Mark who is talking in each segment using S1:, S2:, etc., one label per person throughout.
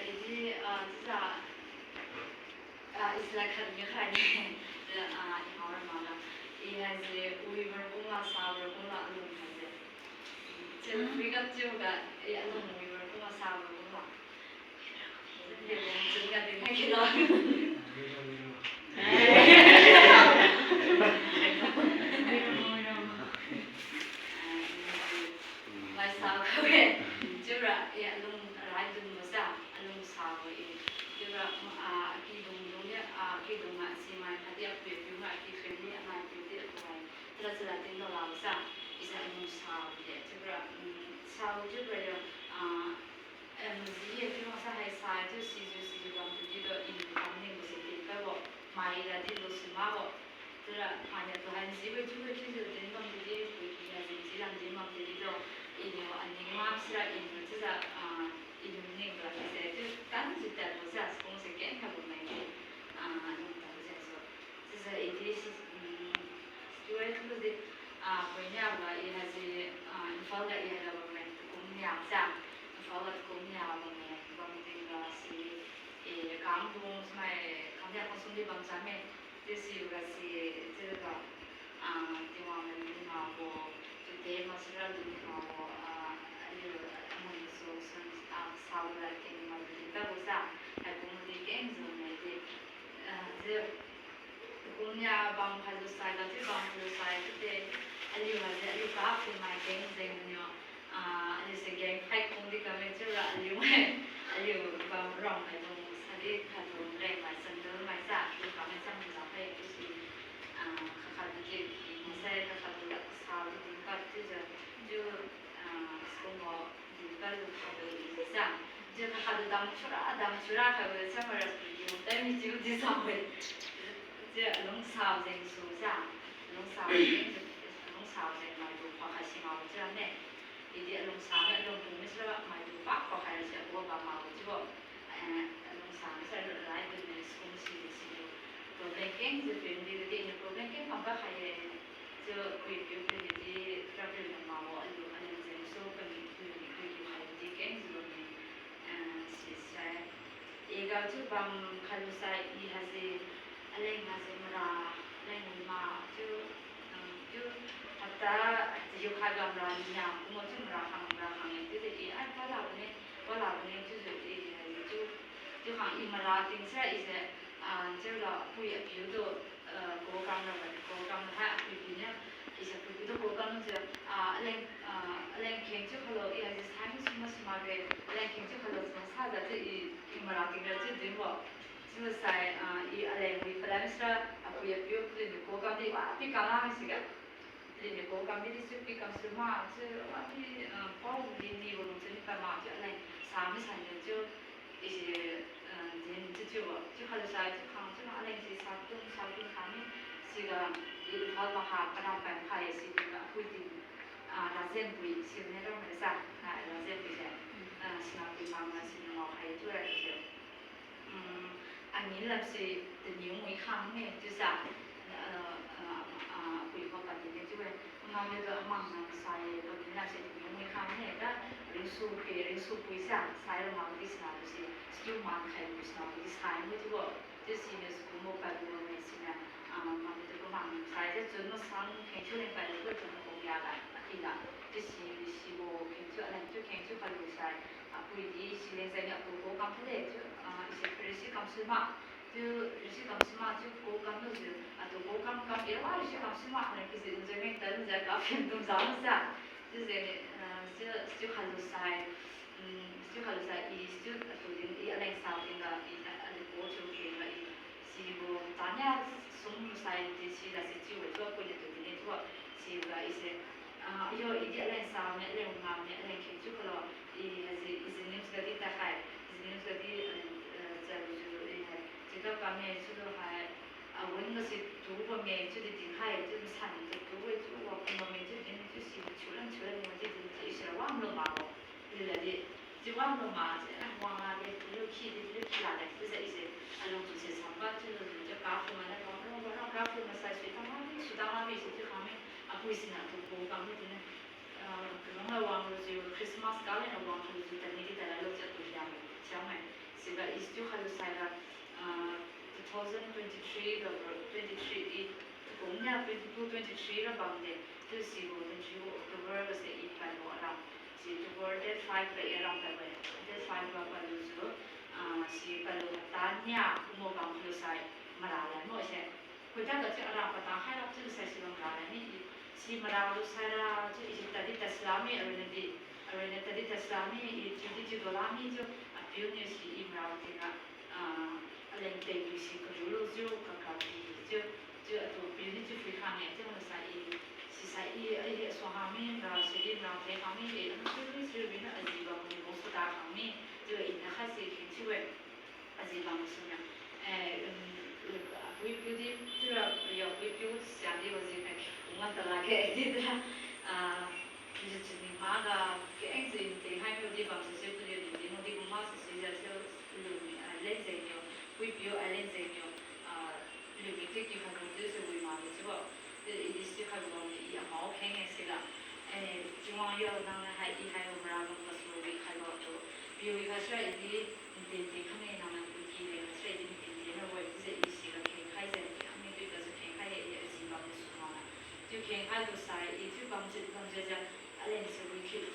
S1: 이제 진짜 이슬라카드 미카이 이하월 말아 이하지 우리벌 공라 사월 공라 알롱 하지 제 우리가 지우가 알롱 우리벌 공라 사월 공라 근데 뭐 저희가 되게 길어 mai sao khawe jura ya lung rai dum mosa lung sao e jura ki dum ya ki dum ma si mai khati ap pe pu ma ki family ma pe te ko ai tra tin do la sa isa lung sao de jura sao jura ya zi ki ma sa hai sa ju si bang tu ji do in kam ne mo se te ka bo mai ra di lo si ma bo jura ha ya to han si bo ju ki ju de bang tu ji ko ki ya ji lang ji ma te di do 이거 아니면 앞으로 이거 진짜 이거는 거 이제 그 단지 때도 자 공식 게임하고 많이弄到这说就是一点是因为就是뭐냐 뭐 이하지 인파가 이하가 보면 공략자 인파가 공략하고 보면 뭔가 시 강동 스마에 강력 공성비 방자매 뜻이 우리가 저거 대화는 하고 대마스라 하고 사우라 게임 말이다 보자 해보는 게임 좀에 이제 공략 방파도 사이다지 방파도 사이데 알리가 앞에 마이 게임 되면요 이제 게임 파이 공디 가면 저라 알리고 방랑 해도 사디 가도 그래 말씀도 말자 그 가면 참 잡해 주시 가가지고 인사에 가가지고 사우디 같이죠 주 스코모 디발로 하고 있자 저 가가지고 담추라 하고 참을 수 때문에 지금 디사회 이제 농사생 수자 농사생 말도 과하시마고 저네 이제 농사는 농동에서 말도 과하시 뭐가 마고지고 농사를 라이브는 스콘시시고 프로그램 그 밴디들이 있는 프로그램 뭔가 하에 저 그게 트러블 마고 아니 소금이 그게 하이디 게임즈로니 시사 얘가 주방 칼로사 이하지 알랭하지마라 알랭마 주 하다 지역하gam라냐 고모쯤라 항에 뜻이 알파라보네 발라보네 주항 이마라 띵사 이제 저라 부의 비유도 고감을 하 비비냐 이제 비비도 고감을 랭 갱축하러 이제 삶이 숨마게 랭 갱축하러 사자지 이 이마라 띵가지 되고 지금사이 이 알랭 위 플랜스라 부의 비유도 고감이 와 비가라하시가 이제 고감이 수비 감수마 저 와피 파우리니 보는지니까 막 알랭 삶이 살려줘 이제 저 하루사이 강좀 알랭지 사동 가면 시가 이 발바하 바람간 파에 시가 후디 라젠부이 시내로 해서 라젠부이제 시나비 방만 시는 거 하이 줘야죠 아니 랍시 대니용의 항에 주사 부이고 같은 주에 나무도 망상 사이에 또 랍시 대니용의 항에가 린수 부이사 사이로 마무리스나듯이 만开不上，你才会这个就是呢是古某摆古某没事呢，嘛这个嘛，才这准么上看出来摆这个准么公家来，对啦，就是我看出来就看出来有噻，不一定是连在那多讲出来就一些日式讲什么，就日式讲什么就多讲都是多讲别话日式讲什么，那其实这边等在搞偏东上噻，就是就很多噻。就好像就昨天来烧那个锅就给了是不大家送晒的是那些酒做过的昨天做是个一些有一点来烧呢来拿呢来开就了还是你这个的大海你这个在就是这个方面就是还问个是读方面就是的海就是产的读为主我方面就是出来我就是一些网络嘛对了的就网络嘛网啊的有起来的就是一些弄这些厂家就是就搞什么那个让搞什么晒水当然是这方面不是那都不讲的呢그런 거网络就 크리스마스 가면网络就等你的来了就都这样的小买 제가 이스tiu 하루 사이가 2023 23 공냐 22 23라 방데 그시고 그리고 어크토버가 세 이팔로 알아 시 어크토버 데 5가 에랑 다베 데 5가 발루즈로 시 발루 타냐 뭐 방클로 사이 말아라 뭐세 그다가 저 알아 바다 하나 좀 사실은 말아니 시 말아로 사라 저 이집트디 타슬라미 어르네디 타슬라미 이 주디 돌라미 저 아피오니시 이브라우티가 alente isi kerjulu jo kakak jo tu pilih jo fikirnya itu mana saya suami dah sedih dah teh kami itu sih bina aziba kami bos dah kami jo ini khasi kecil aziba maksudnya we di tu ya we jadi wajib umat terlagi itu dah jadi jenis mana keengsin teh hai di bangsa seperti itu di rumah sesuatu lenseño we view lenseño le que que como dice we más digo y dice que como ya mau henge sila 중앙 요 나는 하이 하요 브라고 가서 we 하고 또 view 이가 샤이 디 인데 카메라 나는 그기에 샤이 디 인데 왜 이제 이 시가 캔하이제 카메라 뒤에서 캔하이에 지금 수하나 저 캔하이도 사이 이 주방제자 알렌스 we keep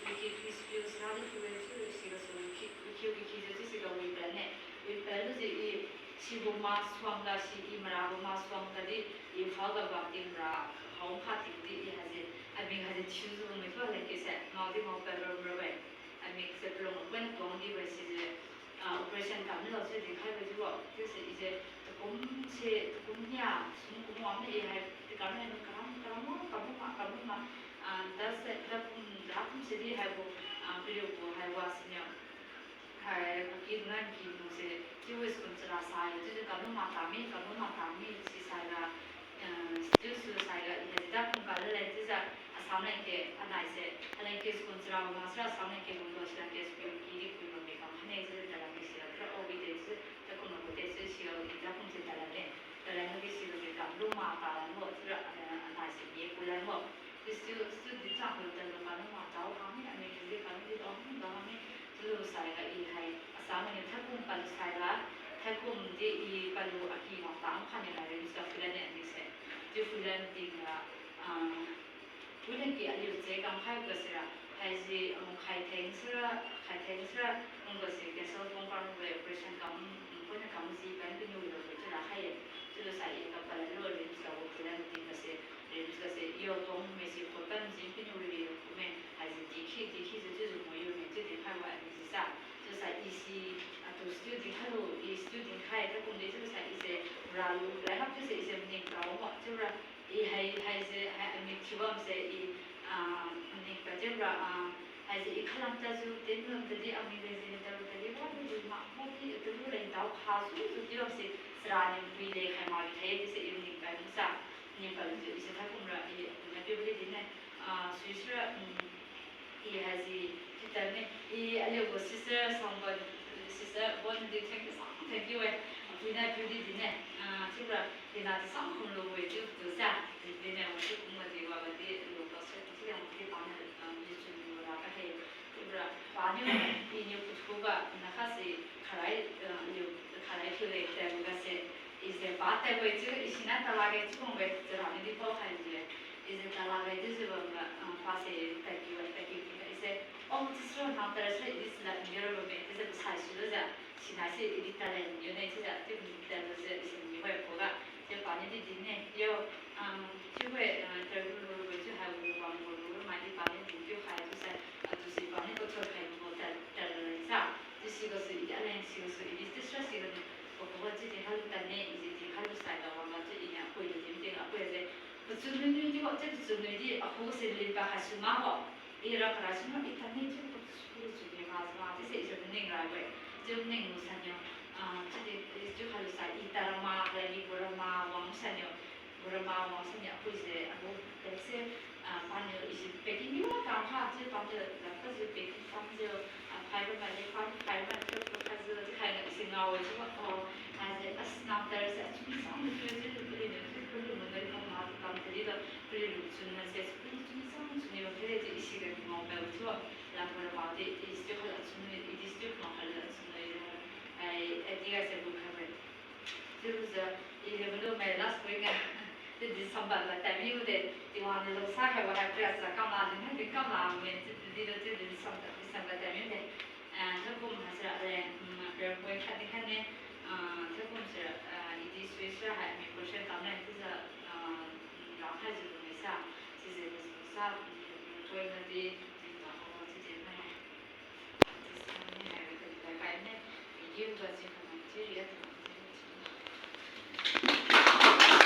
S1: feels rather to the 시가 so we keep 이제 시가 we 되네 이제 이 시고마 수왕가 시 이마라고마 수왕가디 이 화가 바뀐다 하운 파티디 하지 아빙 하지 추즈고 메서 레케세 나디 모페로브레 아미 엑세플롱 wen 동디 베시제 오퍼레이션 감는 어제 디카이버지고 그래서 이제 공냐 공부 안에 이 가면은 까무마 다세 다품 시디 하고 그리고 하고 왔으면 기능한 기능세 지우스 군스라 사이 지금 가능마타미 시사가 스튜스 사이가 이제 다품가를 해지자 사내게 하나이세 하나이게 군스라 마스라 사내게 공부하시는 게 스피기 구분이 하나이세 달라게 시라 그러 오비데스 자꾸는 고데스 시어 다품세 달라게 달라게 시로게 가능마타는 뭐 지라 하나이세 예불란 뭐 스튜디 장을 달로 가능마타고 하면 아니 이제 가능도 없는 거 하면 lu saga i hai asama ni thakum pal saga thakum de i palu aki ma tang khane la re sa filan ne se ju filan ding la filan ki ali je kam khai ka sira hai ji khai theng sira ung ka se ke so tong par we operation kam ko na kam si ban ki nu lo ko la khai ju sa i ka pal lo re sa wo filan ding ka se yo tong me si ko ban ji ki nu ri ko me hai ji di ki je ju mo yo me je de khai wa就是一些都student hello一 student 开的工作就是一些然后来哈就是一些那个嘛就是一还是没希望是一那个就是还是一看到就点了这里没得这里这里我就是嘛我的这里领导他说就希望是让人回来开嘛他也就是一那个啥那个就一些他工作也那对不对的呢所以说也还是그다음에 이 알려고 시스터 선거 시스터 원디 탱크 왜 우리나 뷰디네 지금 내가 상품으로 왜 주자 내가 어떻게 공부하지 와 근데 로버스 그냥 어떻게 반을 미주는 거라고 해 그러라 반요 이녀 부부가 나가시 가라이 필레 때문에 이제 바다고 이제 이시나 달라게 지금 왜 저라는 디 포카이제 이제 달라게 이제 뭔가 파세 taki 이제 어무스런 나타나서 이스라 여러분의 이제 사실로자 신하시 이리탈은 연애자 때문에 이제 미회 보가 제 반이디 dinne yo 지구에 결국으로 이제 하고 방법으로 많이 반이 비교 하여서 아주시 반이 또 저렇게 뭐 달달자 지시고서 이제 안에 시고서 이제 스트레스가 뭐지 대할 때에 이제 대할 사이가 와가지고 이냐 보이는 점대가 그래서 그쯤은 이제 어쨌든 좀이 호스를 봐 하시마고 이라 그러시면 일단은 좀 수술이 가서 이제 내가 왜 좀 내무사냐 저기 저 할사 이따라마 레리 보라마 왕사냐 그이제 하고 그래서 반요 이제 백인이와 다하 저 반저 나까지 백인 반저 파이브만에 파이브만 그까지 하는 생각을 좀 아제 스납들에서 좀 상을 그리는 감들이도 그리는 주는 세스프리 좀 주는 그래도 이 시간에 뭐 배우죠 라고 말하는데 이 스티커가 주는 이 스티커가 하려는 就是伊就不买那所以个，这上班了，但没有的，地方的路上还我还不要是干嘛的，那得干嘛没？这上班但没的，这个我们还是这会看的看的，这个是一直随时还没不是当然就是然后还是没啥，就是啥做一个的，然后自己那。就是还有个大概呢，有个是可能就是也。